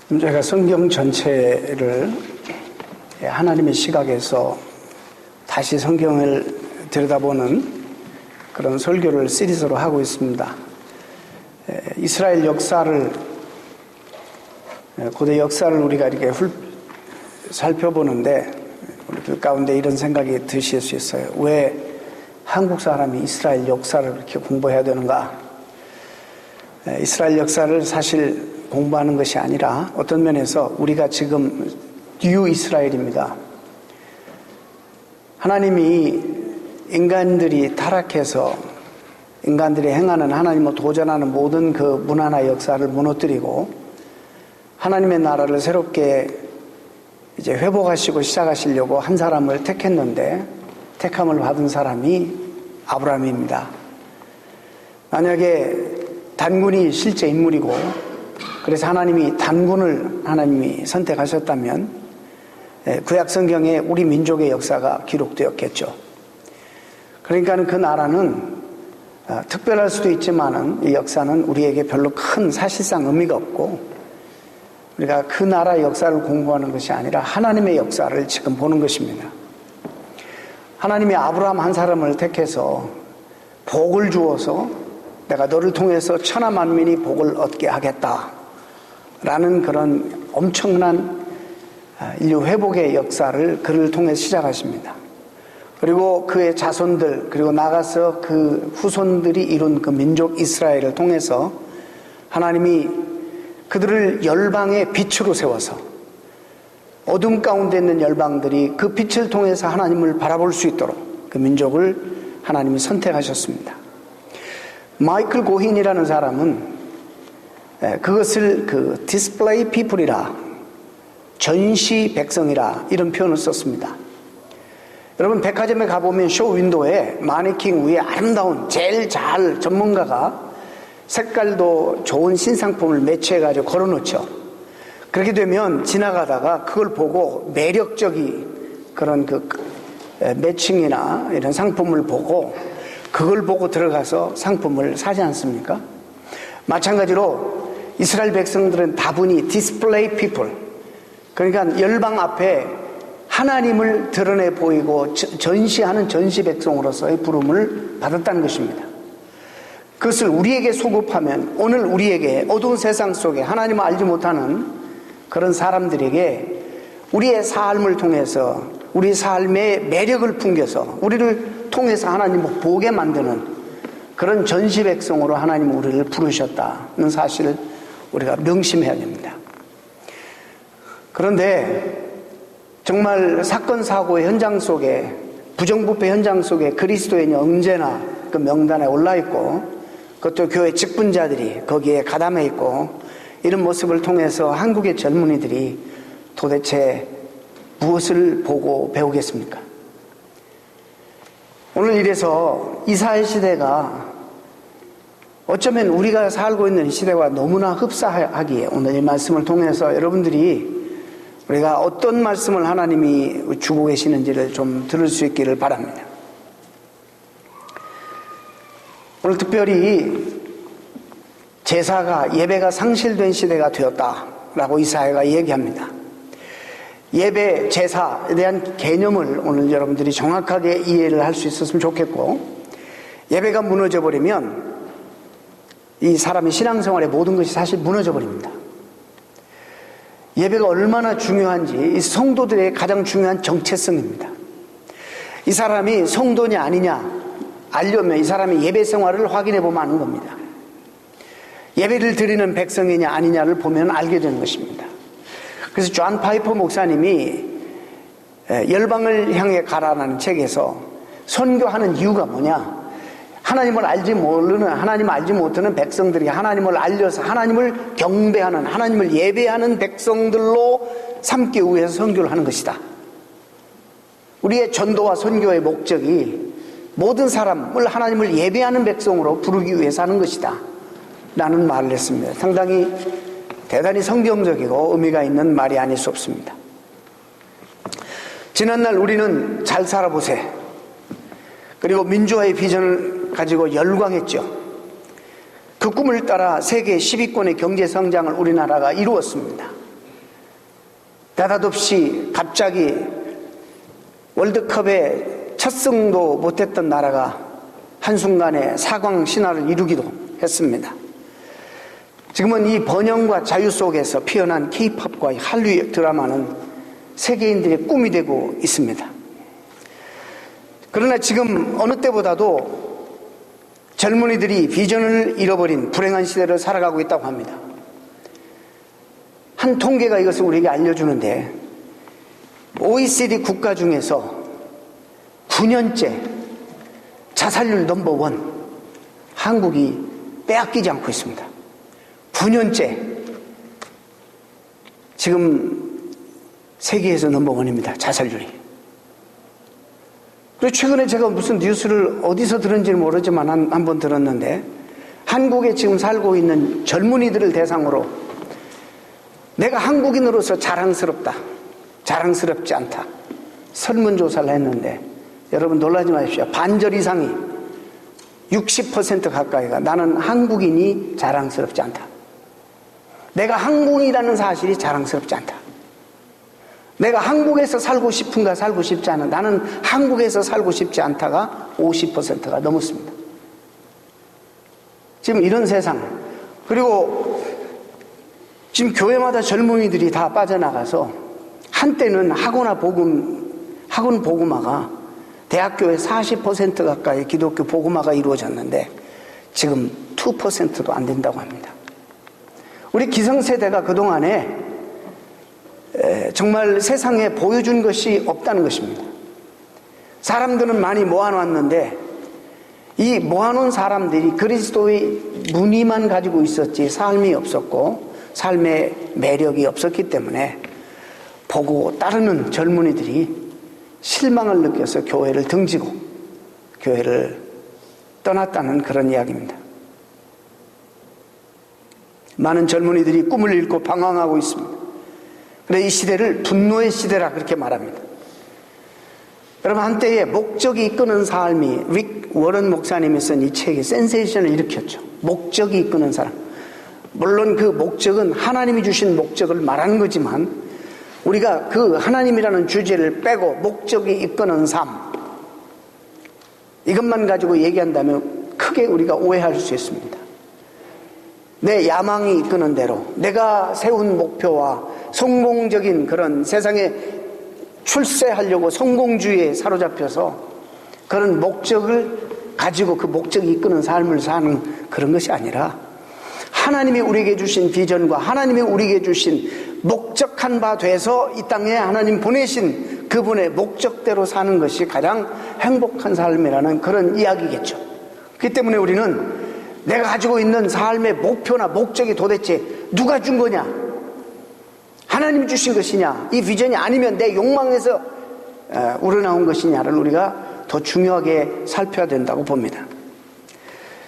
제가 성경 전체를 하나님의 시각에서 다시 성경을 들여다보는 그런 설교를 시리즈로 하고 있습니다. 이스라엘 역사를, 고대 역사를 우리가 이렇게 살펴보는데 우리들 가운데 이런 생각이 드실 수 있어요. 왜 한국 사람이 이스라엘 역사를 그렇게 공부해야 되는가? 이스라엘 역사를 사실 공부하는 것이 아니라 어떤 면에서 우리가 지금 뉴 이스라엘입니다. 하나님이 인간들이 타락해서 인간들이 행하는 하나님을 도전하는 모든 그 문화나 역사를 무너뜨리고 하나님의 나라를 새롭게 이제 회복하시고 시작하시려고 한 사람을 택했는데 택함을 받은 사람이 아브라함입니다. 만약에 단군이 실제 인물이고 그래서 하나님이 선택하셨다면 구약 성경에 우리 민족의 역사가 기록되었겠죠. 그러니까 그 나라는 특별할 수도 있지만은 이 역사는 우리에게 별로 큰 사실상 의미가 없고 우리가 그 나라의 역사를 공부하는 것이 아니라 하나님의 역사를 지금 보는 것입니다. 하나님이 아브라함 한 사람을 택해서 복을 주어서 내가 너를 통해서 천하 만민이 복을 얻게 하겠다 라는 그런 엄청난 인류 회복의 역사를 그를 통해 시작하십니다. 그리고 그의 자손들 그리고 나가서 그 후손들이 이룬 그 민족 이스라엘을 통해서 하나님이 그들을 열방의 빛으로 세워서 어둠 가운데 있는 열방들이 그 빛을 통해서 하나님을 바라볼 수 있도록 그 민족을 하나님이 선택하셨습니다. 마이클 고힌이라는 사람은 그것을 그 디스플레이 피플이라, 전시 백성이라 이런 표현을 썼습니다. 여러분 백화점에 가보면 쇼 윈도우에 마네킹 위에 아름다운 제일 잘 전문가가 색깔도 좋은 신상품을 매치해가지고 걸어놓죠. 그렇게 되면 지나가다가 그걸 보고 매력적인 그런 그 매칭이나 이런 상품을 보고 그걸 보고 들어가서 상품을 사지 않습니까? 마찬가지로 이스라엘 백성들은 다분히 디스플레이 피플, 그러니까 열방 앞에 하나님을 드러내 보이고 전시하는 전시 백성으로서의 부름을 받았다는 것입니다. 그것을 우리에게 소급하면 오늘 우리에게 어두운 세상 속에 하나님을 알지 못하는 그런 사람들에게 우리의 삶을 통해서 우리 삶의 매력을 풍겨서 우리를 통해서 하나님을 보게 만드는 그런 전시 백성으로 하나님은 우리를 부르셨다는 사실을 우리가 명심해야 됩니다. 그런데 정말 사건 사고의 현장 속에 부정부패 현장 속에 그리스도인이 언제나 그 명단에 올라 있고 그것도 교회 직분자들이 거기에 가담해 있고 이런 모습을 통해서 한국의 젊은이들이 도대체 무엇을 보고 배우겠습니까? 오늘 이래서 이사의 시대가 어쩌면 우리가 살고 있는 시대와 너무나 흡사하기에 오늘 이 말씀을 통해서 여러분들이 우리가 어떤 말씀을 하나님이 주고 계시는지를 좀 들을 수 있기를 바랍니다. 오늘 특별히 제사가 예배가 상실된 시대가 되었다라고 이사야가 얘기합니다. 예배, 제사에 대한 개념을 오늘 여러분들이 정확하게 이해를 할 수 있었으면 좋겠고 예배가 무너져 버리면 이 사람의 신앙생활의 모든 것이 사실 무너져 버립니다. 예배가 얼마나 중요한지 이 성도들의 가장 중요한 정체성입니다. 이 사람이 성도냐 아니냐 알려면 이 사람의 예배 생활을 확인해 보면 아는 겁니다. 예배를 드리는 백성이냐 아니냐를 보면 알게 되는 것입니다. 그래서 존 파이퍼 목사님이 열방을 향해 가라라는 책에서 선교하는 이유가 뭐냐? 하나님을 알지 모르는, 하나님을 알지 못하는 백성들이 하나님을 알려서 하나님을 경배하는, 하나님을 예배하는 백성들로 삼기 위해서 선교를 하는 것이다. 우리의 전도와 선교의 목적이 모든 사람을 하나님을 예배하는 백성으로 부르기 위해서 하는 것이다 라는 말을 했습니다. 상당히 대단히 성경적이고 의미가 있는 말이 아닐 수 없습니다. 지난날 우리는 잘 살아보세 그리고 민주화의 비전을 가지고 열광했죠. 그 꿈을 따라 세계 10위권의 경제 성장을 우리나라가 이루었습니다. 느닷없이 갑자기 월드컵에 첫 승도 못했던 나라가 한순간에 사강 신화를 이루기도 했습니다. 지금은 이 번영과 자유 속에서 피어난 K-팝과 한류 드라마는 세계인들의 꿈이 되고 있습니다. 그러나 지금 어느 때보다도 젊은이들이 비전을 잃어버린 불행한 시대를 살아가고 있다고 합니다. 한 통계가 이것을 우리에게 알려주는데 OECD 국가 중에서 9년째 자살률 넘버원 한국이 빼앗기지 않고 있습니다. 9년째 지금 세계에서 넘버원입니다. 자살률이. 그리고 최근에 제가 무슨 뉴스를 어디서 들은지는 모르지만 한 번 들었는데 한국에 지금 살고 있는 젊은이들을 대상으로 내가 한국인으로서 자랑스럽다, 자랑스럽지 않다 설문조사를 했는데 여러분 놀라지 마십시오. 반절 이상이 60% 가까이가 나는 한국인이 자랑스럽지 않다. 내가 한국인이라는 사실이 자랑스럽지 않다. 내가 한국에서 살고 싶은가 살고 싶지 않은 나는 한국에서 살고 싶지 않다가 50%가 넘었습니다. 지금 이런 세상. 그리고 지금 교회마다 젊은이들이 다 빠져나가서 한때는 학원 복음화가 대학교에 40% 가까이 기독교 복음화가 이루어졌는데 지금 2%도 안 된다고 합니다. 우리 기성세대가 그동안에 정말 세상에 보여준 것이 없다는 것입니다. 사람들은 많이 모아놨는데 이 모아놓은 사람들이 그리스도의 무늬만 가지고 있었지 삶이 없었고 삶의 매력이 없었기 때문에 보고 따르는 젊은이들이 실망을 느껴서 교회를 등지고 교회를 떠났다는 그런 이야기입니다. 많은 젊은이들이 꿈을 잃고 방황하고 있습니다. 그래서 이 시대를 분노의 시대라 그렇게 말합니다. 여러분 한때에 목적이 이끄는 삶이 릭 워런 목사님이 쓴 이 책이 센세이션을 일으켰죠. 목적이 이끄는 사람. 물론 그 목적은 하나님이 주신 목적을 말하는 거지만 우리가 그 하나님이라는 주제를 빼고 목적이 이끄는 삶 이것만 가지고 얘기한다면 크게 우리가 오해할 수 있습니다. 내 야망이 이끄는 대로 내가 세운 목표와 성공적인 그런 세상에 출세하려고 성공주의에 사로잡혀서 그런 목적을 가지고 그 목적이 이끄는 삶을 사는 그런 것이 아니라 하나님이 우리에게 주신 비전과 하나님이 우리에게 주신 목적한 바 돼서 이 땅에 하나님 보내신 그분의 목적대로 사는 것이 가장 행복한 삶이라는 그런 이야기겠죠. 그렇기 때문에 우리는 내가 가지고 있는 삶의 목표나 목적이 도대체 누가 준 거냐? 하나님이 주신 것이냐? 이 비전이 아니면 내 욕망에서 우러나온 것이냐를 우리가 더 중요하게 살펴야 된다고 봅니다.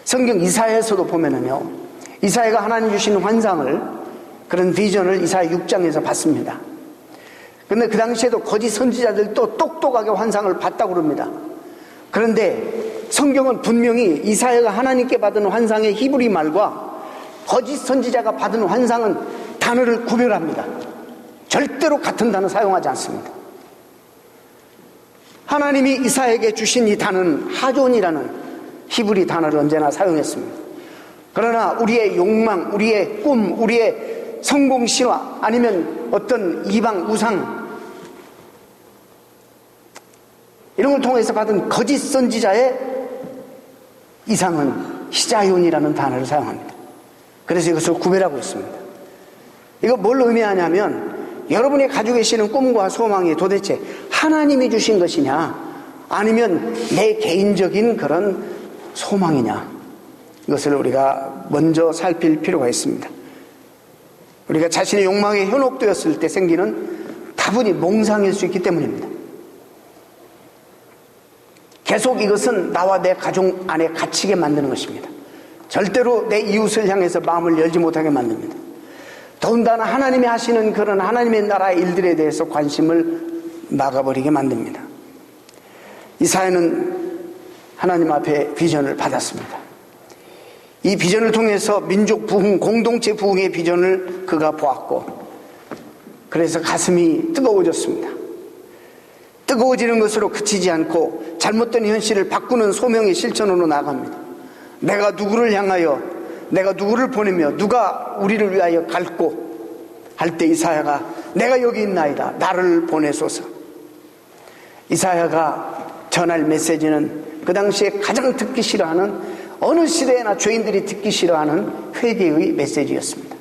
성경 이사야에서도 보면은요, 이사야가 하나님 주신 환상을 그런 비전을 이사야 6장에서 봤습니다. 그런데 그 당시에도 거짓 선지자들도 똑똑하게 환상을 봤다고 그럽니다. 그런데 성경은 분명히 이사야가 하나님께 받은 환상의 히브리 말과 거짓 선지자가 받은 환상은 단어를 구별합니다. 절대로 같은 단어 사용하지 않습니다. 하나님이 이사야에게 주신 이 단어는 하존이라는 히브리 단어를 언제나 사용했습니다. 그러나 우리의 욕망, 우리의 꿈, 우리의 성공 신화 아니면 어떤 이방 우상 이런 걸 통해서 받은 거짓 선지자의 이상은 히자윤이라는 단어를 사용합니다. 그래서 이것을 구별하고 있습니다. 이거 뭘 의미하냐면 여러분이 가지고 계시는 꿈과 소망이 도대체 하나님이 주신 것이냐 아니면 내 개인적인 그런 소망이냐 이것을 우리가 먼저 살필 필요가 있습니다. 우리가 자신의 욕망에 현혹되었을 때 생기는 다분히 몽상일 수 있기 때문입니다. 계속 이것은 나와 내 가족 안에 갇히게 만드는 것입니다. 절대로 내 이웃을 향해서 마음을 열지 못하게 만듭니다. 더군다나 하나님이 하시는 그런 하나님의 나라의 일들에 대해서 관심을 막아버리게 만듭니다. 이사야는 하나님 앞에 비전을 받았습니다. 이 비전을 통해서 민족 부흥, 공동체 부흥의 비전을 그가 보았고 그래서 가슴이 뜨거워졌습니다. 뜨거워지는 것으로 그치지 않고 잘못된 현실을 바꾸는 소명의 실천으로 나갑니다. 내가 누구를 향하여, 내가 누구를 보내며 누가 우리를 위하여 갈고 할 때 이사야가 내가 여기 있나이다, 나를 보내소서. 이사야가 전할 메시지는 그 당시에 가장 듣기 싫어하는, 어느 시대에나 죄인들이 듣기 싫어하는 회개의 메시지였습니다.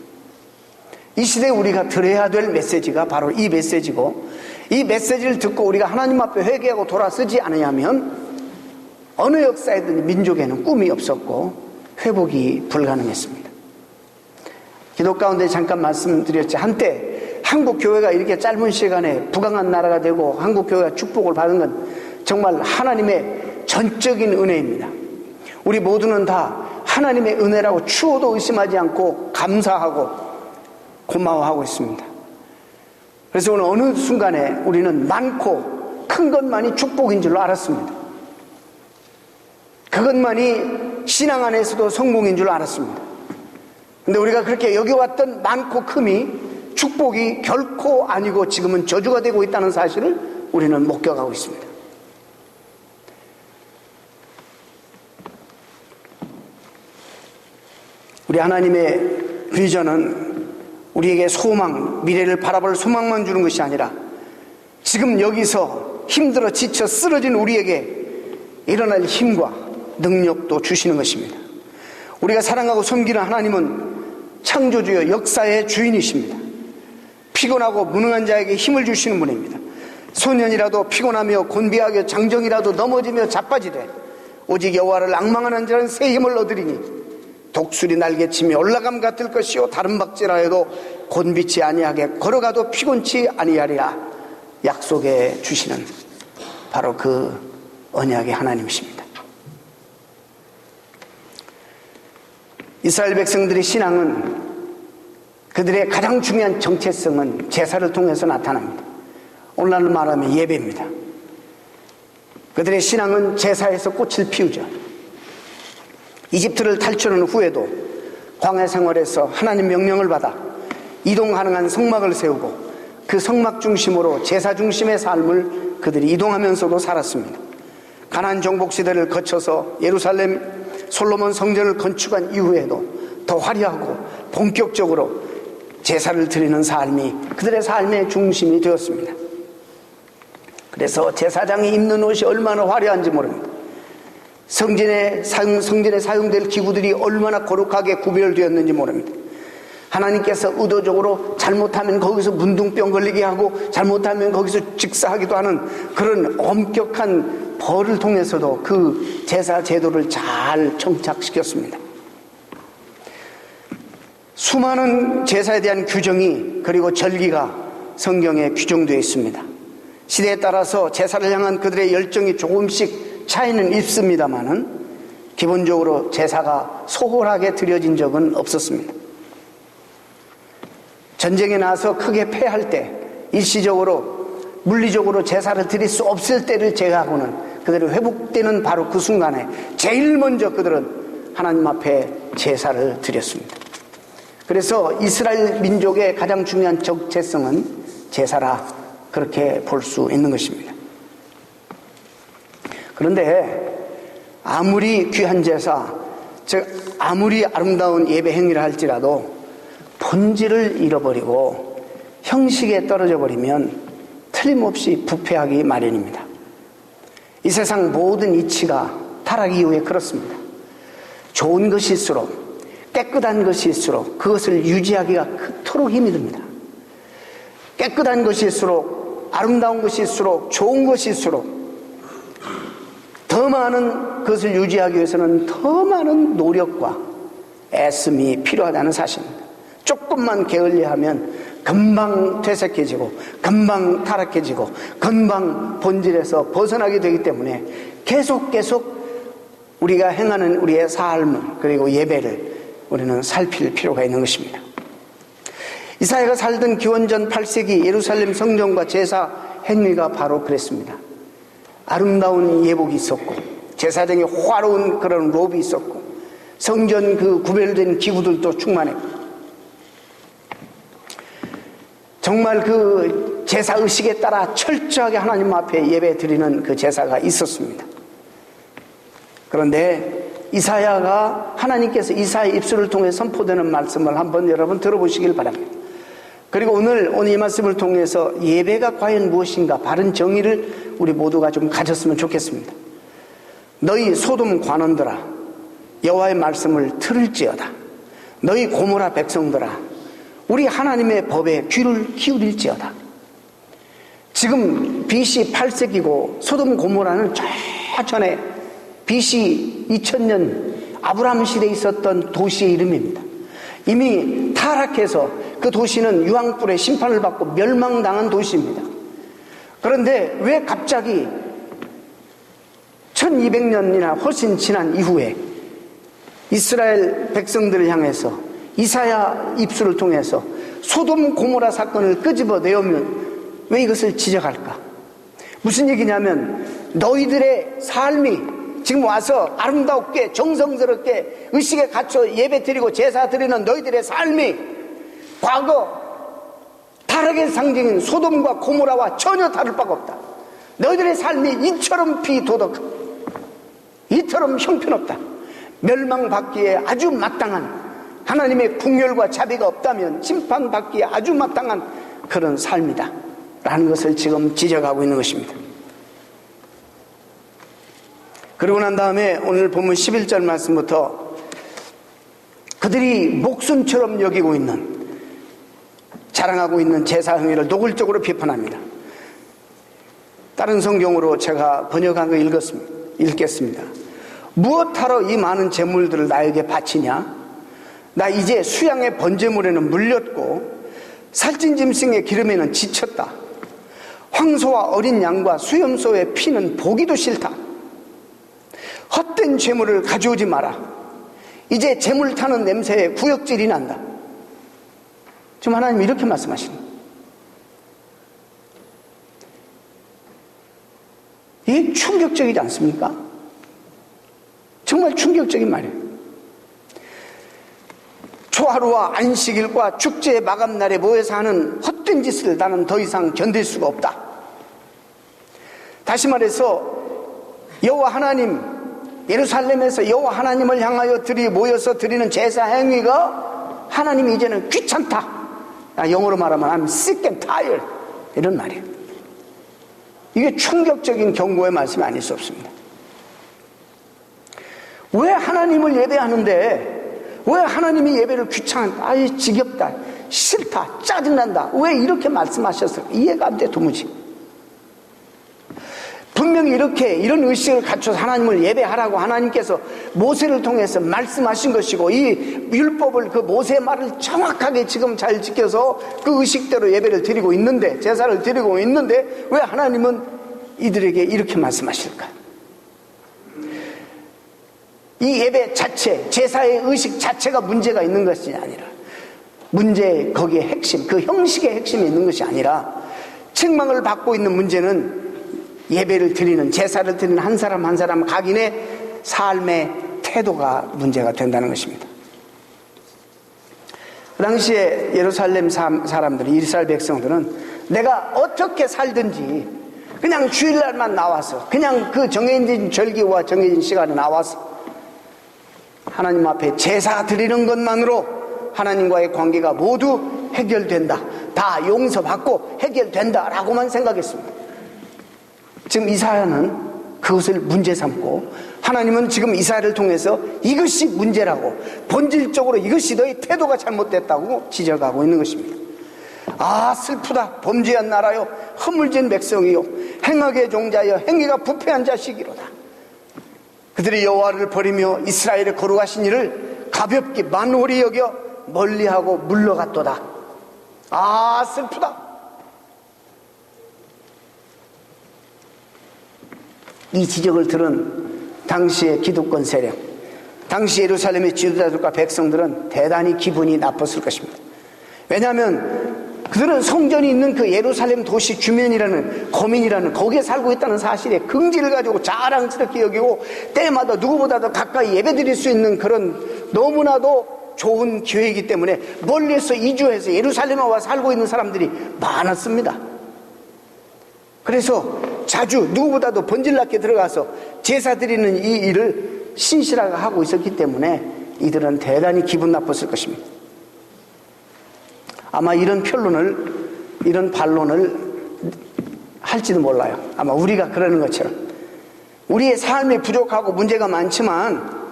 이 시대에 우리가 들어야 될 메시지가 바로 이 메시지고, 이 메시지를 듣고 우리가 하나님 앞에 회개하고 돌아서지 않으면 어느 역사에든 민족에는 꿈이 없었고 회복이 불가능했습니다. 기도 가운데 잠깐 말씀드렸지, 한때 한국 교회가 이렇게 짧은 시간에 부강한 나라가 되고 한국 교회가 축복을 받은 건 정말 하나님의 전적인 은혜입니다. 우리 모두는 다 하나님의 은혜라고 추호도 의심하지 않고 감사하고 고마워하고 있습니다. 그래서 오늘 어느 순간에 우리는 많고 큰 것만이 축복인 줄로 알았습니다. 그것만이 신앙 안에서도 성공인 줄 알았습니다. 근데 우리가 그렇게 여겨왔던 많고 큼이 축복이 결코 아니고 지금은 저주가 되고 있다는 사실을 우리는 목격하고 있습니다. 우리 하나님의 비전은 우리에게 소망, 미래를 바라볼 소망만 주는 것이 아니라 지금 여기서 힘들어 지쳐 쓰러진 우리에게 일어날 힘과 능력도 주시는 것입니다. 우리가 사랑하고 섬기는 하나님은 창조주여 역사의 주인이십니다. 피곤하고 무능한 자에게 힘을 주시는 분입니다. 소년이라도 피곤하며 곤비하게 장정이라도 넘어지며 자빠지되 오직 여호와를 앙망하는 자는 새 힘을 얻으리니 독수리 날개치며 올라감 같을 것이요 다른 박질하 해도 곤비치 아니하게 걸어가도 피곤치 아니하리라 약속해 주시는 바로 그 언약의 하나님이십니다. 이스라엘 백성들의 신앙은, 그들의 가장 중요한 정체성은 제사를 통해서 나타납니다. 오늘날로 말하면 예배입니다. 그들의 신앙은 제사에서 꽃을 피우죠. 이집트를 탈출한 후에도 광야 생활에서 하나님 명령을 받아 이동 가능한 성막을 세우고 그 성막 중심으로 제사 중심의 삶을 그들이 이동하면서도 살았습니다. 가나안 정복 시대를 거쳐서 예루살렘 솔로몬 성전을 건축한 이후에도 더 화려하고 본격적으로 제사를 드리는 삶이 그들의 삶의 중심이 되었습니다. 그래서 제사장이 입는 옷이 얼마나 화려한지 모릅니다. 성전에 사용될 기구들이 얼마나 거룩하게 구별되었는지 모릅니다. 하나님께서 의도적으로 잘못하면 거기서 문둥병 걸리게 하고 잘못하면 거기서 직사하기도 하는 그런 엄격한 벌을 통해서도 그 제사 제도를 잘 정착시켰습니다. 수많은 제사에 대한 규정이 그리고 절기가 성경에 규정되어 있습니다. 시대에 따라서 제사를 향한 그들의 열정이 조금씩 차이는 있습니다만은 기본적으로 제사가 소홀하게 드려진 적은 없었습니다. 전쟁에 나서 크게 패할 때 일시적으로 물리적으로 제사를 드릴 수 없을 때를 제외하고는 그들이 회복되는 바로 그 순간에 제일 먼저 그들은 하나님 앞에 제사를 드렸습니다. 그래서 이스라엘 민족의 가장 중요한 정체성은 제사라 그렇게 볼 수 있는 것입니다. 그런데 아무리 귀한 제사, 즉 아무리 아름다운 예배 행위를 할지라도 본질을 잃어버리고 형식에 떨어져 버리면 틀림없이 부패하기 마련입니다. 이 세상 모든 이치가 타락 이후에 그렇습니다. 좋은 것일수록, 깨끗한 것일수록 그것을 유지하기가 그토록 힘이 듭니다. 깨끗한 것일수록, 아름다운 것일수록, 좋은 것일수록 더 많은 것을 유지하기 위해서는 더 많은 노력과 애씀이 필요하다는 사실입니다. 조금만 게을리하면 금방 퇴색해지고 금방 타락해지고 금방 본질에서 벗어나게 되기 때문에 계속 우리가 행하는 우리의 삶 그리고 예배를 우리는 살필 필요가 있는 것입니다. 이사야가 살던 기원전 8세기 예루살렘 성전과 제사 행위가 바로 그랬습니다. 아름다운 예복이 있었고 제사장의 화려한 그런 롭이 있었고 성전 그 구별된 기구들도 충만했고 정말 그 제사 의식에 따라 철저하게 하나님 앞에 예배 드리는 그 제사가 있었습니다. 그런데 이사야가 하나님께서 이사야의 입술을 통해 선포되는 말씀을 한번 여러분 들어보시길 바랍니다. 그리고 오늘 이 말씀을 통해서 예배가 과연 무엇인가 바른 정의를 우리 모두가 좀 가졌으면 좋겠습니다. 너희 소돔 관원들아 여호와의 말씀을 들을지어다. 너희 고모라 백성들아 우리 하나님의 법에 귀를 기울일지어다. 지금 BC 8세기고 소돔 고모라는 저 전에 BC 2000년 아브라함 시대에 있었던 도시의 이름입니다. 이미 타락해서 그 도시는 유황불의 심판을 받고 멸망당한 도시입니다. 그런데 왜 갑자기 1200년이나 훨씬 지난 이후에 이스라엘 백성들을 향해서 이사야 입술을 통해서 소돔 고모라 사건을 끄집어내오면 왜 이것을 지적할까? 무슨 얘기냐면 너희들의 삶이 지금 와서 아름답게 정성스럽게 의식에 갖춰 예배 드리고 제사 드리는 너희들의 삶이 과거 타락의 상징인 소돔과 고모라와 전혀 다를 바가 없다. 너희들의 삶이 이처럼 비도덕하고 이처럼 형편없다. 멸망받기에 아주 마땅한 하나님의 국렬과 자비가 없다면 심판받기에 아주 마땅한 그런 삶이다 라는 것을 지금 지적하고 있는 것입니다. 그러고 난 다음에 오늘 본문 11절 말씀부터 그들이 목숨처럼 여기고 있는 자랑하고 있는 제사 행위를 노골적으로 비판합니다. 다른 성경으로 제가 번역한 거 읽겠습니다. 무엇하러 이 많은 재물들을 나에게 바치냐? 나 이제 수양의 번제물에는 물렸고 살찐 짐승의 기름에는 지쳤다. 황소와 어린 양과 수염소의 피는 보기도 싫다. 헛된 재물을 가져오지 마라. 이제 재물 타는 냄새에 구역질이 난다. 지금 하나님 이렇게 말씀하시는 거예요. 이게 충격적이지 않습니까? 정말 충격적인 말이에요. 초하루와 안식일과 축제의 마감날에 모여서 하는 헛된 짓을 나는 더 이상 견딜 수가 없다. 다시 말해서 여호와 하나님, 예루살렘에서 여호와 하나님을 향하여 모여서 드리는 제사 행위가 하나님이 이제는 귀찮다. 영어로 말하면 I'm sick and tired 이런 말이에요. 이게 충격적인 경고의 말씀이 아닐 수 없습니다. 왜 하나님을 예배하는데 왜 하나님이 예배를 귀찮다, 지겹다, 싫다, 짜증난다, 왜 이렇게 말씀하셨을까? 이해가 안 돼 도무지. 분명히 이런 의식을 갖춰서 하나님을 예배하라고 하나님께서 모세를 통해서 말씀하신 것이고 이 율법을 그 모세의 말을 정확하게 지금 잘 지켜서 그 의식대로 예배를 드리고 있는데 제사를 드리고 있는데 왜 하나님은 이들에게 이렇게 말씀하실까? 이 예배 자체, 제사의 의식 자체가 문제가 있는 것이 아니라 거기에 핵심, 그 형식의 핵심이 있는 것이 아니라 책망을 받고 있는 문제는 예배를 드리는, 제사를 드리는 한 사람 한 사람 각인의 삶의 태도가 문제가 된다는 것입니다. 그 당시에 예루살렘 사람들이, 이스라엘 백성들은 내가 어떻게 살든지 그냥 주일날만 나와서 그냥 그 정해진 절기와 정해진 시간에 나와서 하나님 앞에 제사 드리는 것만으로 하나님과의 관계가 모두 해결된다, 다 용서받고 해결된다 라고만 생각했습니다. 지금 이사야는 그것을 문제 삼고 하나님은 지금 이사야를 통해서 이것이 문제라고, 본질적으로 이것이 너의 태도가 잘못됐다고 지적하고 있는 것입니다. 아, 슬프다. 범죄한 나라요, 허물진 백성이요, 행악의 종자여, 행위가 부패한 자식이로다. 그들이 여호와를 버리며 이스라엘의 거룩하신 이를 가볍게 만홀히 여겨 멀리하고 물러갔도다. 아, 슬프다. 이 지적을 들은 당시의 기득권 세력, 당시 예루살렘의 지도자들과 백성들은 대단히 기분이 나빴을 것입니다. 왜냐하면 그들은 성전이 있는 그 예루살렘 도시 주민이라는, 거민이라는, 거기에 살고 있다는 사실에 긍지를 가지고 자랑스럽게 여기고 때마다 누구보다도 가까이 예배드릴 수 있는 그런 너무나도 좋은 기회이기 때문에 멀리서 이주해서 예루살렘에 와 살고 있는 사람들이 많았습니다. 그래서 자주 누구보다도 번질났게 들어가서 제사 드리는 이 일을 신실하게 하고 있었기 때문에 이들은 대단히 기분 나빴을 것입니다. 아마 이런 반론을 할지도 몰라요. 아마 우리가 그러는 것처럼 우리의 삶이 부족하고 문제가 많지만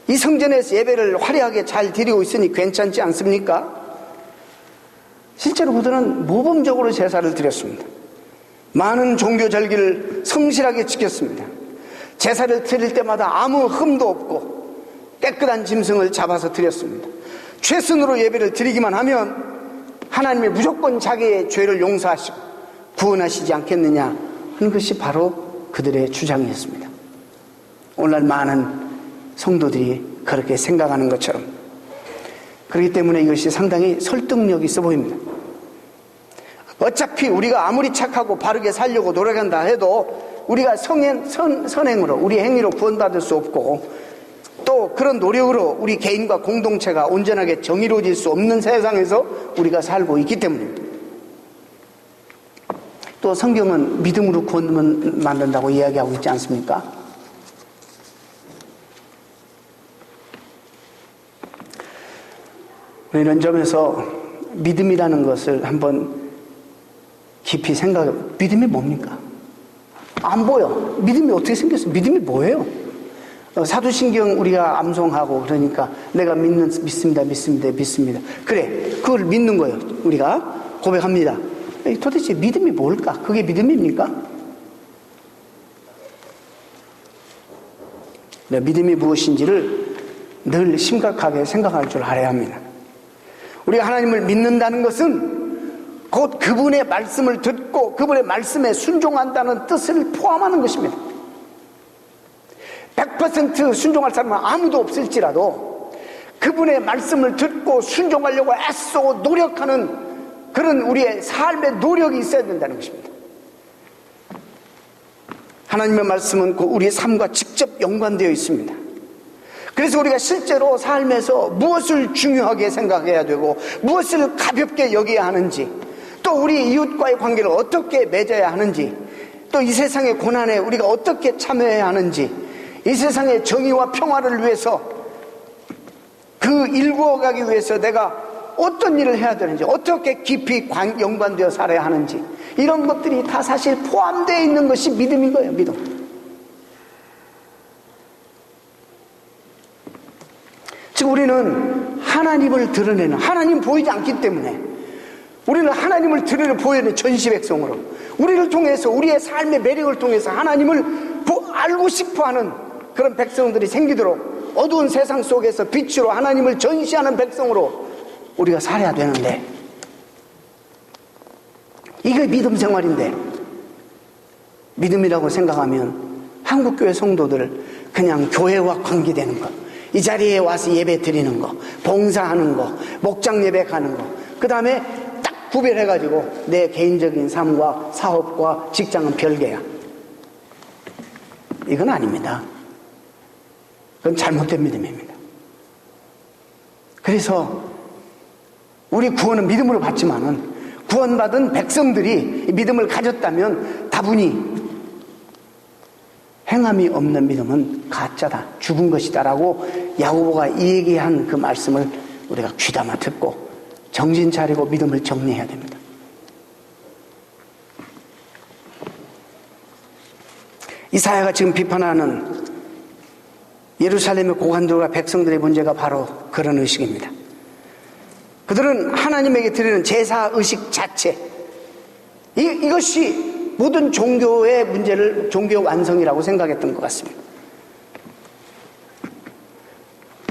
이 성전에서 예배를 화려하게 잘 드리고 있으니 괜찮지 않습니까? 실제로 그들은 모범적으로 제사를 드렸습니다. 많은 종교 절기를 성실하게 지켰습니다. 제사를 드릴 때마다 아무 흠도 없고 깨끗한 짐승을 잡아서 드렸습니다. 최선으로 예배를 드리기만 하면 하나님이 무조건 자기의 죄를 용서하시고 구원하시지 않겠느냐 하는 것이 바로 그들의 주장이었습니다. 오늘날 많은 성도들이 그렇게 생각하는 것처럼, 그렇기 때문에 이것이 상당히 설득력이 있어 보입니다. 어차피 우리가 아무리 착하고 바르게 살려고 노력한다 해도 우리가 선행으로, 우리 행위로 구원받을 수 없고, 또 그런 노력으로 우리 개인과 공동체가 온전하게 정의로워질 수 없는 세상에서 우리가 살고 있기 때문입니다. 또 성경은 믿음으로 구원을 만든다고 이야기하고 있지 않습니까? 이런 점에서 믿음이라는 것을 한번 깊이 생각해. 믿음이 뭡니까? 안 보여. 믿음이 어떻게 생겼어? 믿음이 뭐예요? 사도신경 우리가 암송하고 그러니까 내가 믿습니다. 그래, 그걸 믿는 거예요. 우리가 고백합니다. 도대체 믿음이 뭘까? 그게 믿음입니까? 믿음이 무엇인지를 늘 심각하게 생각할 줄 알아야 합니다. 우리가 하나님을 믿는다는 것은 곧 그분의 말씀을 듣고 그분의 말씀에 순종한다는 뜻을 포함하는 것입니다. 100% 순종할 사람은 아무도 없을지라도 그분의 말씀을 듣고 순종하려고 애쓰고 노력하는 그런 우리의 삶의 노력이 있어야 된다는 것입니다. 하나님의 말씀은 우리의 삶과 직접 연관되어 있습니다. 그래서 우리가 실제로 삶에서 무엇을 중요하게 생각해야 되고 무엇을 가볍게 여겨야 하는지, 또 우리 이웃과의 관계를 어떻게 맺어야 하는지, 또 이 세상의 고난에 우리가 어떻게 참여해야 하는지, 이 세상의 정의와 평화를 위해서 그 일구어가기 위해서 내가 어떤 일을 해야 되는지, 어떻게 깊이 연관되어 살아야 하는지, 이런 것들이 다 사실 포함되어 있는 것이 믿음인 거예요. 믿음. 즉 우리는 하나님을 드러내는, 하나님 보이지 않기 때문에 우리는 하나님을 보여내는 전시 백성으로, 우리를 통해서 우리의 삶의 매력을 통해서 하나님을 알고 싶어하는 그런 백성들이 생기도록 어두운 세상 속에서 빛으로 하나님을 전시하는 백성으로 우리가 살아야 되는데, 이게 믿음 생활인데, 믿음이라고 생각하면 한국교회 성도들 그냥 교회와 관계되는 것, 이 자리에 와서 예배 드리는 거, 봉사하는 거, 목장 예배 가는 거, 그 다음에 딱 구별해가지고 내 개인적인 삶과 사업과 직장은 별개야. 이건 아닙니다. 그건 잘못된 믿음입니다. 그래서 우리 구원은 믿음으로 받지만은 구원받은 백성들이 믿음을 가졌다면 다분히 행함이 없는 믿음은 가짜다, 죽은 것이다라고 야고보가 얘기한 그 말씀을 우리가 귀담아 듣고 정신 차리고 믿음을 정리해야 됩니다. 이사야가 지금 비판하는 예루살렘의 고관들과 백성들의 문제가 바로 그런 의식입니다. 그들은 하나님에게 드리는 제사 의식 자체, 이것이 모든 종교의 문제를 종교 완성이라고 생각했던 것 같습니다.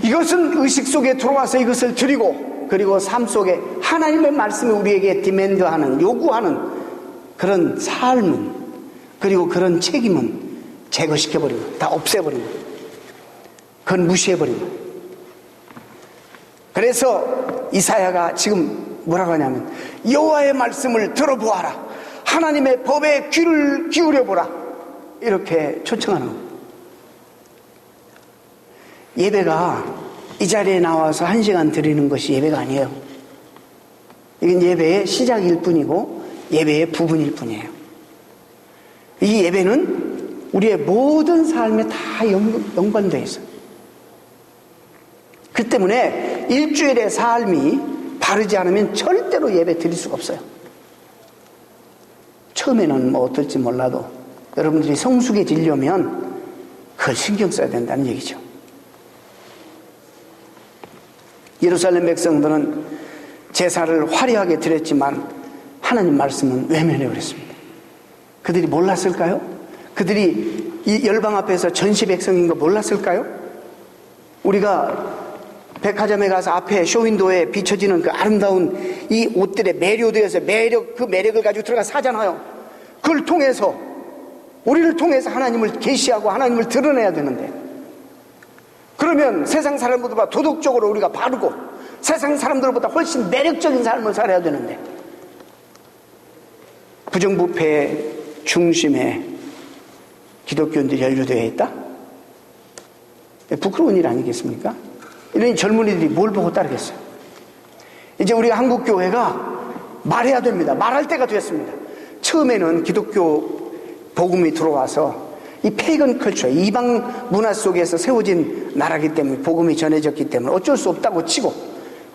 이것은 의식 속에 들어와서 이것을 드리고, 그리고 삶 속에 하나님의 말씀이 우리에게 디맨드하는, 요구하는 그런 삶은, 그리고 그런 책임은 제거시켜버리고 다 없애버리고 그건 무시해버리고. 그래서 이사야가 지금 뭐라고 하냐면 여호와의 말씀을 들어보아라, 하나님의 법에 귀를 기울여보라, 이렇게 초청하는 겁니다. 예배가 이 자리에 나와서 1시간 드리는 것이 예배가 아니에요. 이건 예배의 시작일 뿐이고 예배의 부분일 뿐이에요. 이 예배는 우리의 모든 삶에 다 연관되어 있어요. 그 때문에 일주일의 삶이 바르지 않으면 절대로 예배 드릴 수가 없어요. 처음에는 뭐 어떨지 몰라도 여러분들이 성숙해지려면 그걸 신경 써야 된다는 얘기죠. 예루살렘 백성들은 제사를 화려하게 드렸지만 하나님 말씀은 외면해 버렸습니다. 그들이 몰랐을까요? 그들이 이 열방 앞에서 전시 백성인 거 몰랐을까요? 우리가 백화점에 가서 앞에 쇼윈도에 비춰지는 그 아름다운 이 옷들에 매료되어서 그 매력을 가지고 들어가 사잖아요. 그걸 통해서 우리를 통해서 하나님을 계시하고 하나님을 드러내야 되는데, 그러면 세상 사람들보다 도덕적으로 우리가 바르고 세상 사람들보다 훨씬 매력적인 삶을 살아야 되는데, 부정부패의 중심에 기독교인들이 연루되어 있다? 부끄러운 일 아니겠습니까? 이런 젊은이들이 뭘 보고 따르겠어요? 이제 우리가 한국교회가 말해야 됩니다. 말할 때가 됐습니다. 처음에는 기독교 복음이 들어와서 이 페이건 컬처, 이방 문화 속에서 세워진 나라기 때문에, 복음이 전해졌기 때문에 어쩔 수 없다고 치고,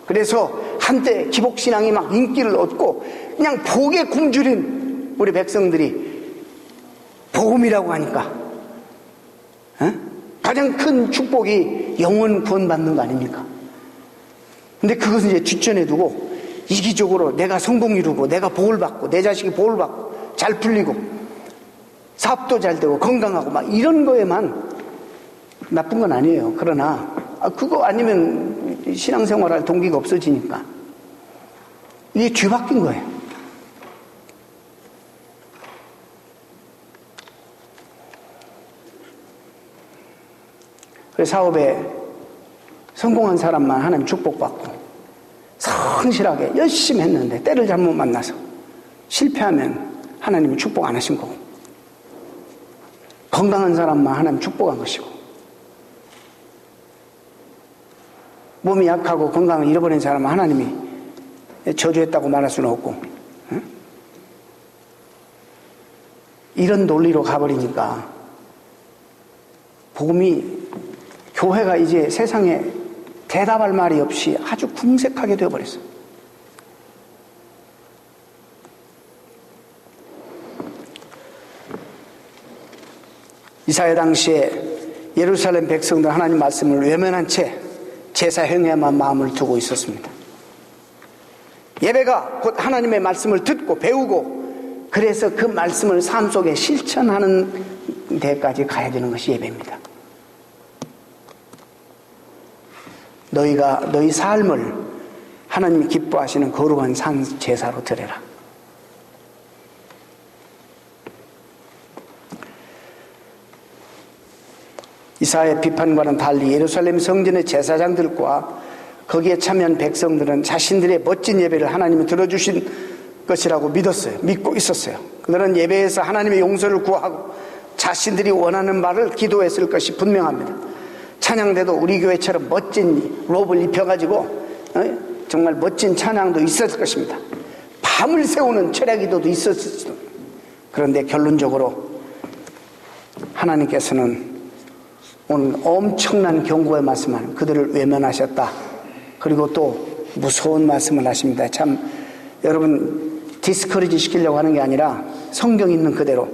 그래서 한때 기복신앙이 막 인기를 얻고 그냥 복에 굶주린 우리 백성들이 복음이라고 하니까 가장 큰 축복이 영혼 구원받는 거 아닙니까? 근데 그것은 이제 뒷전에 두고 이기적으로 내가 성공 이루고 내가 복을 받고 내 자식이 복을 받고 잘 풀리고 사업도 잘 되고 건강하고 막 이런 거에만 나쁜 건 아니에요. 그러나 그거 아니면 신앙생활할 동기가 없어지니까 이게 뒤바뀐 거예요. 그래서 사업에 성공한 사람만 하나님 축복받고 성실하게 열심히 했는데 때를 잘못 만나서 실패하면 하나님이 축복 안 하신 거고, 건강한 사람만 하나님 축복한 것이고, 몸이 약하고 건강을 잃어버린 사람은 하나님이 저주했다고 말할 수는 없고, 이런 논리로 가버리니까 복음이, 교회가 이제 세상에 대답할 말이 없이 아주 궁색하게 되어버렸어요. 이사야 당시에 예루살렘 백성들 하나님 말씀을 외면한 채 제사 행위에만 마음을 두고 있었습니다. 예배가 곧 하나님의 말씀을 듣고 배우고, 그래서 그 말씀을 삶 속에 실천하는 데까지 가야 되는 것이 예배입니다. 너희가 너희 삶을 하나님이 기뻐하시는 거룩한 산 제사로 드려라. 이사야의 비판과는 달리 예루살렘 성전의 제사장들과 거기에 참여한 백성들은 자신들의 멋진 예배를 하나님이 들어주신 것이라고 믿고 있었어요. 그들은 예배에서 하나님의 용서를 구하고 자신들이 원하는 바를 기도했을 것이 분명합니다. 찬양대도 우리 교회처럼 멋진 롭을 입혀가지고 정말 멋진 찬양도 있었을 것입니다. 밤을 새우는 철야기도도 있었을지도. 그런데 결론적으로 하나님께서는 오늘 엄청난 경고의 말씀을 그들을 외면하셨다. 그리고 또 무서운 말씀을 하십니다. 참 여러분 디스커리지 시키려고 하는 게 아니라 성경 있는 그대로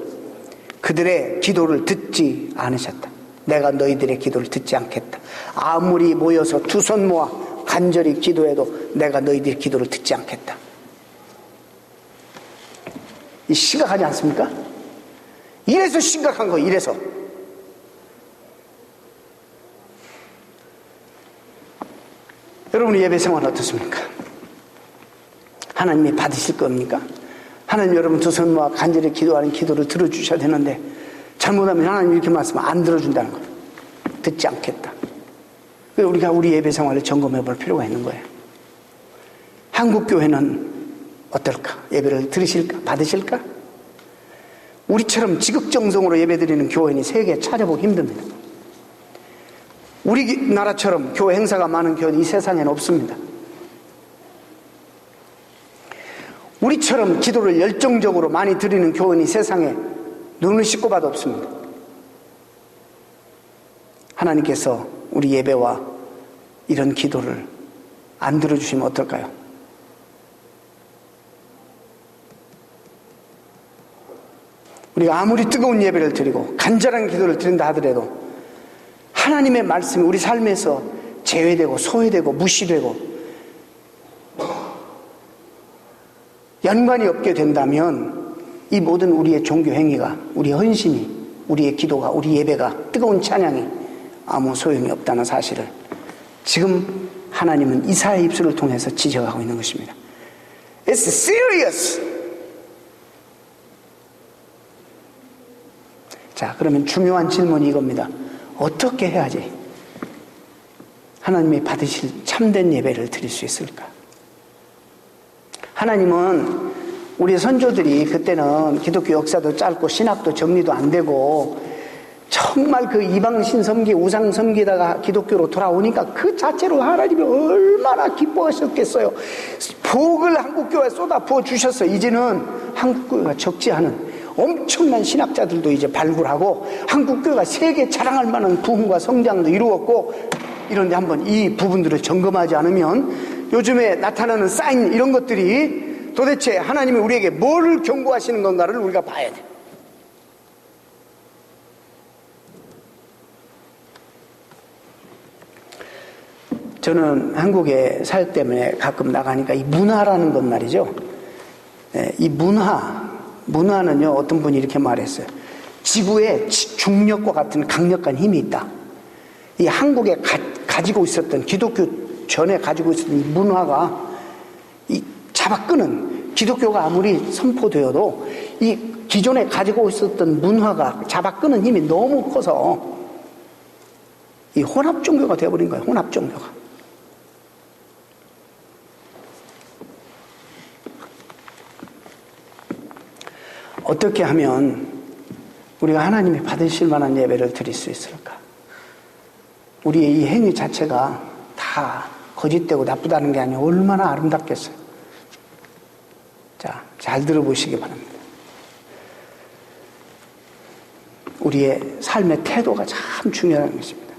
그들의 기도를 듣지 않으셨다. 내가 너희들의 기도를 듣지 않겠다. 아무리 모여서 두 손 모아 간절히 기도해도 내가 너희들의 기도를 듣지 않겠다. 이 심각하지 않습니까? 이래서 심각한 거예요. 이래서. 여러분의 예배 생활 어떻습니까? 하나님이 받으실 겁니까? 하나님, 여러분 두 손 모아 간절히 기도하는 기도를 들어주셔야 되는데 잘못하면 하나님 이렇게 말씀하면 안 들어준다는 거예요. 듣지 않겠다. 우리가 우리 예배 생활을 점검해 볼 필요가 있는 거예요. 한국교회는 어떨까? 예배를 들으실까? 받으실까? 우리처럼 지극정성으로 예배 드리는 교회는 세계에 찾아보기 힘듭니다. 우리나라처럼 교회 행사가 많은 교회는 이 세상에는 없습니다. 우리처럼 기도를 열정적으로 많이 드리는 교회는 이 세상에 눈을 씻고 봐도 없습니다. 하나님께서 우리 예배와 이런 기도를 안 들어주시면 어떨까요? 우리가 아무리 뜨거운 예배를 드리고 간절한 기도를 드린다 하더라도 하나님의 말씀이 우리 삶에서 제외되고 소외되고 무시되고 연관이 없게 된다면 이 모든 우리의 종교 행위가, 우리의 헌신이, 우리의 기도가, 우리 예배가, 뜨거운 찬양이 아무 소용이 없다는 사실을 지금 하나님은 이사야의 입술을 통해서 지적하고 있는 것입니다. It's serious. 자, 그러면 중요한 질문이 이겁니다. 어떻게 해야지 하나님이 받으실 참된 예배를 드릴 수 있을까? 하나님은 우리 선조들이 그때는 기독교 역사도 짧고 신학도 정리도 안 되고 정말 그 이방 신섬기 우상 섬기다가 기독교로 돌아오니까 그 자체로 하나님이 얼마나 기뻐하셨겠어요. 복을 한국교회에 쏟아 부어 주셨어요. 이제는 한국교회가 적지 않은 엄청난 신학자들도 이제 발굴하고 한국교회가 세계 자랑할 만한 부흥과 성장도 이루었고, 이런데 한번 이 부분들을 점검하지 않으면 요즘에 나타나는 사인 이런 것들이 도대체 하나님이 우리에게 뭐를 경고하시는 건가를 우리가 봐야 돼. 저는 한국에 살 때문에 가끔 나가니까 이 문화라는 것 말이죠. 이 문화는요, 어떤 분이 이렇게 말했어요. 지구에 중력과 같은 강력한 힘이 있다. 이 한국에 가지고 있었던, 기독교 전에 가지고 있었던 이 문화가 이 잡아끄는, 기독교가 아무리 선포되어도 이 기존에 가지고 있었던 문화가 잡아끄는 힘이 너무 커서 이 혼합 종교가 되어버린 거예요. 혼합 종교가. 어떻게 하면 우리가 하나님이 받으실 만한 예배를 드릴 수 있을까? 우리의 이 행위 자체가 다 거짓되고 나쁘다는 게 아니라 얼마나 아름답겠어요. 자, 잘 들어보시기 바랍니다. 우리의 삶의 태도가 참 중요한 것입니다.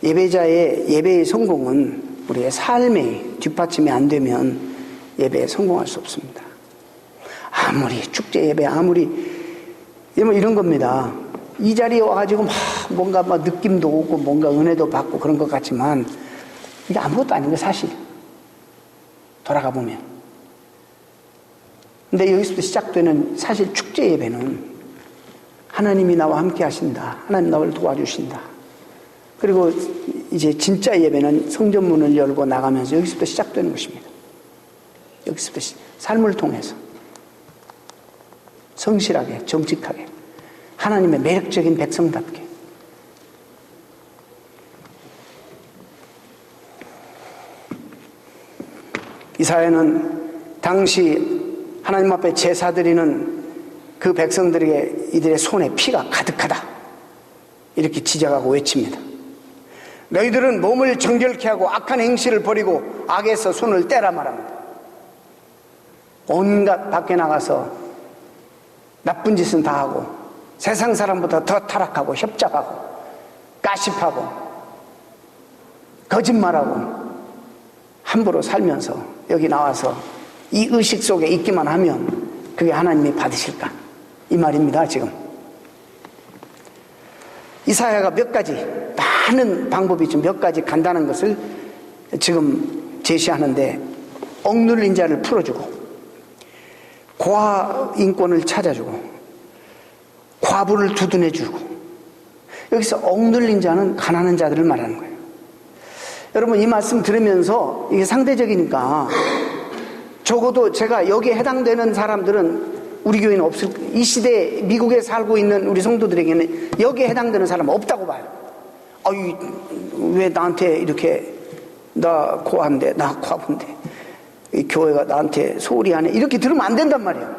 예배의 성공은 우리의 삶의 뒷받침이 안 되면 예배에 성공할 수 없습니다. 아무리 축제 예배, 이런 겁니다. 이 자리에 와가지고 뭔가 느낌도 오고 뭔가 은혜도 받고 그런 것 같지만 이게 아무것도 아닌 거 사실. 돌아가 보면. 근데 여기서부터 시작되는 사실 축제 예배는 하나님이 나와 함께 하신다. 하나님 나를 도와주신다. 그리고 이제 진짜 예배는 성전문을 열고 나가면서 여기서부터 시작되는 것입니다. 여기서부터 삶을 통해서 성실하게, 정직하게, 하나님의 매력적인 백성답게. 이사야는 당시 하나님 앞에 제사 드리는 그 백성들에게 이들의 손에 피가 가득하다, 이렇게 지적하고 외칩니다. 너희들은 몸을 정결케 하고 악한 행실을 버리고 악에서 손을 떼라 말합니다. 온갖 밖에 나가서 나쁜 짓은 다 하고 세상 사람보다 더 타락하고 협잡하고 가십하고 거짓말하고 함부로 살면서 여기 나와서 이 의식 속에 있기만 하면 그게 하나님이 받으실까? 이 말입니다. 지금 이사야가 몇 가지, 많은 방법이 있죠. 몇 가지 간단한 것을 지금 제시하는데, 억눌린 자를 풀어주고 고아 인권을 찾아주고 과부를 두둔해주고, 여기서 억눌린 자는 가난한 자들을 말하는 거예요. 여러분, 이 말씀 들으면서 이게 상대적이니까 적어도 제가 여기에 해당되는 사람들은 우리 교회는 없을, 이 시대에 미국에 살고 있는 우리 성도들에게는 여기에 해당되는 사람은 없다고 봐요. 왜 나한테 이렇게, 나 고아인데, 나 과부인데 이 교회가 나한테 소홀히 하네, 이렇게 들으면 안 된단 말이에요.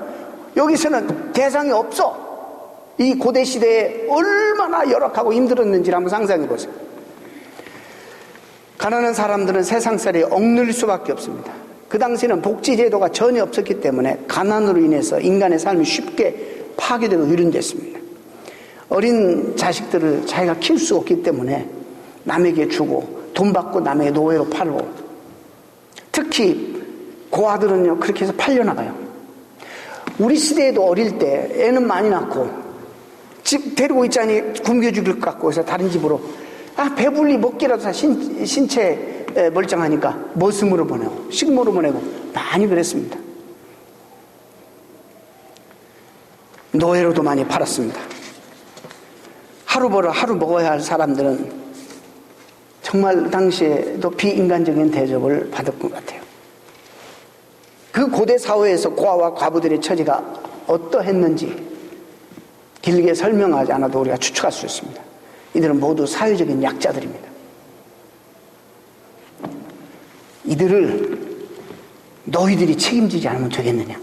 여기서는 대상이 없어. 이 고대 시대에 얼마나 열악하고 힘들었는지를 한번 상상해 보세요. 가난한 사람들은 세상살이에 억눌릴 수밖에 없습니다. 그 당시에는 복지제도가 전혀 없었기 때문에 가난으로 인해서 인간의 삶이 쉽게 파괴되고 유린됐습니다. 어린 자식들을 자기가 키울 수 없기 때문에 남에게 주고 돈 받고 남에게 노예로 팔고, 특히 고아들은요 그렇게 해서 팔려나가요. 우리 시대에도 어릴 때 애는 많이 낳고 집 데리고 있자니 굶겨 죽일 것 같고 해서 다른 집으로 배불리 먹기라도 다 신체 멀쩡하니까 머슴으로 보내고 식모로 보내고 많이 그랬습니다. 노예로도 많이 팔았습니다. 하루 벌어 하루 먹어야 할 사람들은 정말 당시에도 비인간적인 대접을 받을 것 같아요. 그 고대 사회에서 고아와 과부들의 처지가 어떠했는지 길게 설명하지 않아도 우리가 추측할 수 있습니다. 이들은 모두 사회적인 약자들입니다. 이들을 너희들이 책임지지 않으면 되겠느냐?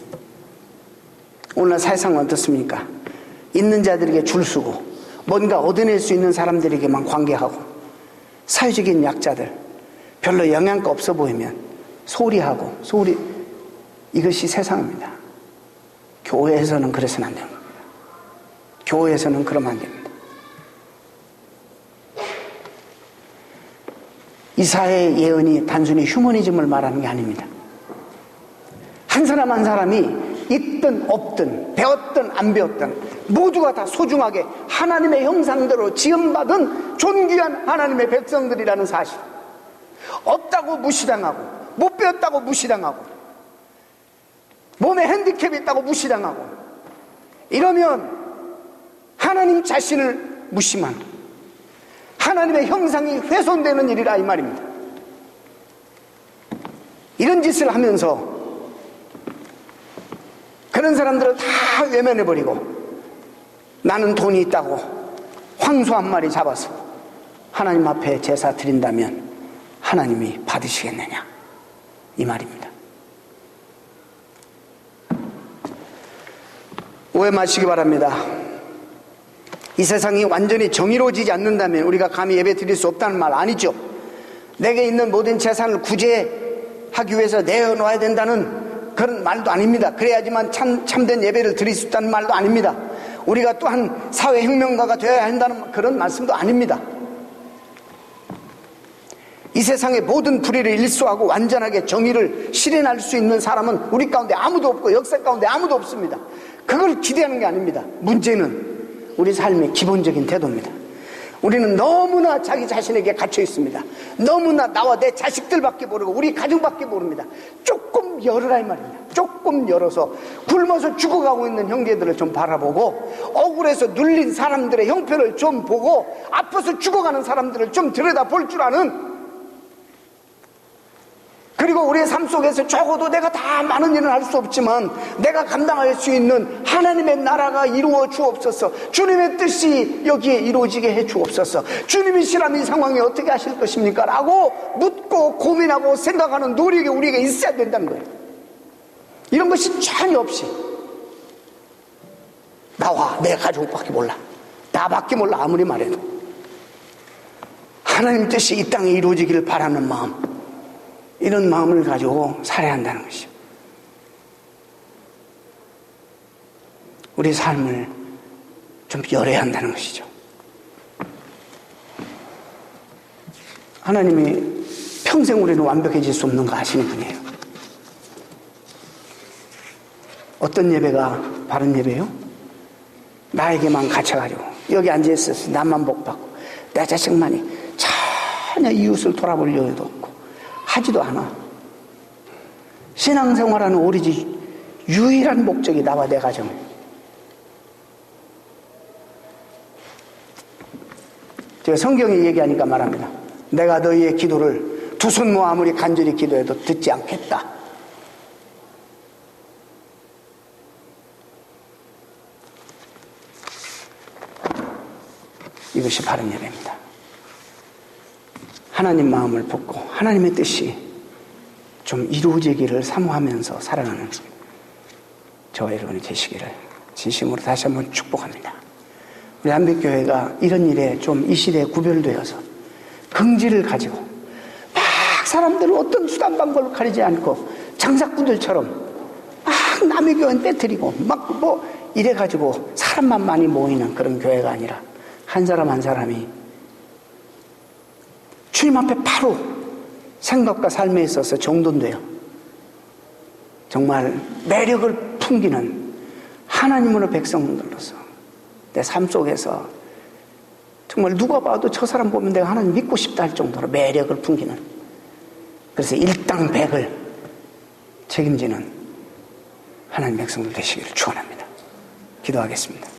오늘날 사회상은 어떻습니까? 있는 자들에게 줄 서고 뭔가 얻어낼 수 있는 사람들에게만 관계하고, 사회적인 약자들, 별로 영향가 없어 보이면 소리하고 이것이 세상입니다. 교회에서는 그래서는 안 됩니다. 교회에서는 그러면 안 됩니다. 이사야의 예언이 단순히 휴머니즘을 말하는 게 아닙니다. 한 사람 한 사람이 있든 없든 배웠든 안 배웠든 모두가 다 소중하게 하나님의 형상대로 지음받은 존귀한 하나님의 백성들이라는 사실, 없다고 무시당하고 못 배웠다고 무시당하고 몸에 핸디캡이 있다고 무시당하고 이러면 하나님 자신을 무시만 하나님의 형상이 훼손되는 일이라 이 말입니다. 이런 짓을 하면서 그런 사람들을 다 외면해버리고 나는 돈이 있다고 황소 한 마리 잡아서 하나님 앞에 제사 드린다면 하나님이 받으시겠느냐 이 말입니다. 오해 마시기 바랍니다. 이 세상이 완전히 정의로워지지 않는다면 우리가 감히 예배 드릴 수 없다는 말 아니죠. 내게 있는 모든 재산을 구제하기 위해서 내어놓아야 된다는 그런 말도 아닙니다. 그래야지만 참된 예배를 드릴 수 있다는 말도 아닙니다. 우리가 또한 사회혁명가가 되어야 한다는 그런 말씀도 아닙니다. 이 세상의 모든 불의를 일소하고 완전하게 정의를 실현할 수 있는 사람은 우리 가운데 아무도 없고 역사 가운데 아무도 없습니다. 그걸 기대하는 게 아닙니다. 문제는 우리 삶의 기본적인 태도입니다. 우리는 너무나 자기 자신에게 갇혀 있습니다. 너무나 나와 내 자식들밖에 모르고 우리 가정밖에 모릅니다. 조금 열으라 이 말입니다. 조금 열어서 굶어서 죽어가고 있는 형제들을 좀 바라보고, 억울해서 눌린 사람들의 형편을 좀 보고, 아파서 죽어가는 사람들을 좀 들여다볼 줄 아는, 그리고 우리의 삶 속에서 적어도 내가 다 많은 일은 할 수 없지만 내가 감당할 수 있는 하나님의 나라가 이루어 주옵소서, 주님의 뜻이 여기에 이루어지게 해 주옵소서, 주님이시라면 이 상황이 어떻게 하실 것입니까? 라고 묻고 고민하고 생각하는 노력이 우리에게 있어야 된다는 거예요. 이런 것이 전혀 없이 나와 내 가족밖에 몰라, 나밖에 몰라 아무리 말해도 하나님 뜻이 이 땅에 이루어지기를 바라는 마음, 이런 마음을 가지고 살아야 한다는 것이죠. 우리 삶을 좀 열어야 한다는 것이죠. 하나님이 평생 우리는 완벽해질 수 없는 거 아시는 분이에요. 어떤 예배가 바른 예배요? 나에게만 갇혀가지고 여기 앉아있어서 나만 복받고 내 자식만이 전혀 이웃을 돌아볼 여유도 없고 하지도 않아. 신앙생활하는 오리지 유일한 목적이 나와 내 가정이에요. 제가 성경에 얘기하니까 말합니다. 내가 너희의 기도를 두 손 모아 아무리 간절히 기도해도 듣지 않겠다. 이것이 바른 예배입니다. 하나님 마음을 품고 하나님의 뜻이 좀 이루어지기를 사모하면서 살아가는 저와 여러분이 되시기를 진심으로 다시 한번 축복합니다. 우리 한빛교회가 이런 일에 좀 이 시대에 구별되어서 긍지를 가지고 사람들은 어떤 수단 방법을 가리지 않고 장사꾼들처럼 막 남의 교회는 빼뜨리고 막 뭐 이래가지고 사람만 많이 모이는 그런 교회가 아니라 한 사람 한 사람이 주님 앞에 바로 생각과 삶에 있어서 정돈돼요. 정말 매력을 풍기는 하나님으로 백성들로서 내 삶 속에서 정말 누가 봐도 저 사람 보면 내가 하나님 믿고 싶다 할 정도로 매력을 풍기는, 그래서 일당백을 책임지는 하나님 백성들 되시기를 축원합니다. 기도하겠습니다.